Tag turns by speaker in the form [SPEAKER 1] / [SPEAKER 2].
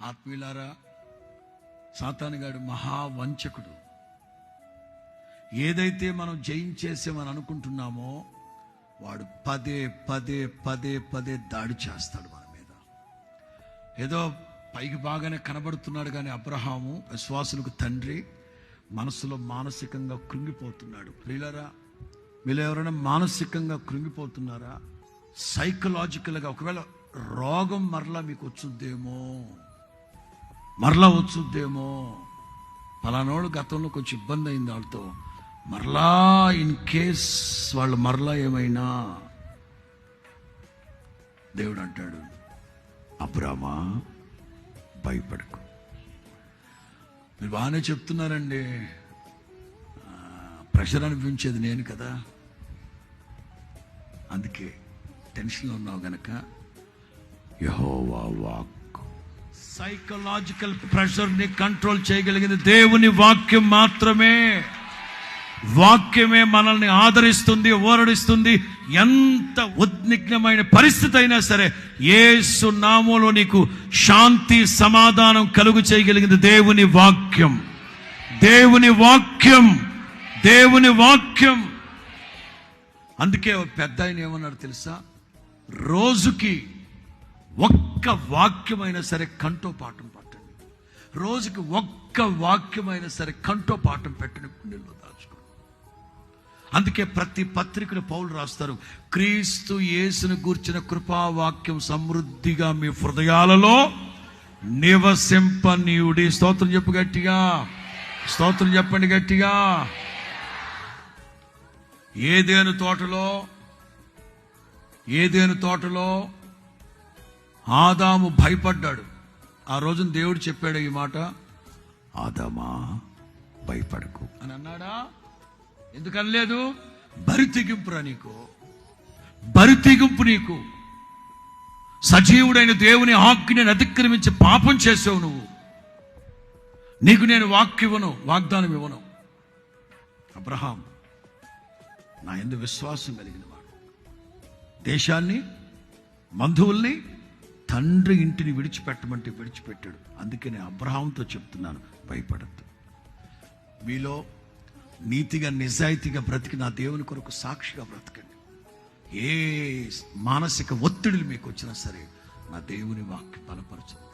[SPEAKER 1] ఆత్మీయులారా, సాతానుగాడు మహావంచకుడు. ఏదైతే మనం జయించేసామని అనుకుంటున్నామో వాడు పదే పదే పదే పదే దాడి చేస్తాడు మన మీద. ఏదో పైకి బాగానే కనబడుతున్నాడు కానీ అబ్రహాము విశ్వాసులకు తండ్రి మనసులో మానసికంగా కృంగిపోతున్నాడు. ప్రియులారా, మీరు ఎవరైనా మానసికంగా కృంగిపోతున్నారా? సైకలాజికల్గా ఒకవేళ రోగం మరలా మీకు వచ్చుద్దేమో, పలానోడు గతంలో కొంచెం ఇబ్బంది అయింది వాళ్ళతో, మరలా ఇన్ కేస్ వాళ్ళు మరలా ఏమైనా, దేవుడు అంటాడు, అబ్రామా భయపడకు. మీరు బాగానే చెప్తున్నారండి, ప్రెషర్ అనిపించేది నేను కదా, అందుకే టెన్షన్లో ఉన్నావు గనక యెహోవా వాక్. సైకలాజికల్ ప్రెషర్ని కంట్రోల్ చేయగలిగింది దేవుని వాక్యం మాత్రమే. వాక్యమే మనల్ని ఆదరిస్తుంది, ఓరడిస్తుంది. ఎంత ఉద్విగ్నమైన పరిస్థితి అయినా సరే యేసు నామములో నీకు శాంతి సమాధానం కలుగు చేయగలిగింది దేవుని వాక్యం. దేవుని వాక్యం, దేవుని వాక్యం. అందుకే పెద్ద ఆయన ఏమన్నాడు తెలుసా? రోజుకి ఒక్క వాక్యమైనా సరే కంఠోపాఠం పట్టండి. రోజుకి ఒక్క వాక్యమైనా సరే కంఠోపాఠం పెట్టండి, గుండెల్లో దాచుకోండి. అందుకే ప్రతి పత్రికను పౌలు రాస్తారు, క్రీస్తు యేసును గూర్చిన కృపావాక్యం సమృద్ధిగా మీ హృదయాలలో నివసింపనీయుడి. స్తోత్రం చెప్పు గట్టిగా, స్తోత్రం చెప్పండి గట్టిగా. ఏదేను తోటలో ఆదాము భయపడ్డాడు. ఆ రోజున దేవుడు చెప్పాడు ఈ మాట, ఆదామా భయపడకు అని అన్నాడా? ఎందుకనలేదు? బరితెగింపు నీకు. సజీవుడైన దేవుని ఆజ్ఞని అతిక్రమించి పాపం చేసావు నువ్వు. నీకు నేను వాగ్దానం ఇవ్వను. అబ్రహాం నా యందు విశ్వాసం కలిగిన వాడు, దేశాన్ని, బంధువుల్ని, తండ్రి ఇంటిని విడిచిపెట్టమంటే విడిచిపెట్టాడు. అందుకే నేను అబ్రహాంతో చెప్తున్నాను, భయపడద్దు. మీలో నీతిగా నిజాయితీగా బ్రతికి నా దేవుని కొరకు సాక్షిగా బ్రతకండి. ఏ మానసిక ఒత్తిడిలు మీకు వచ్చినా సరే నా దేవుని వాక్యం బలపరచదు.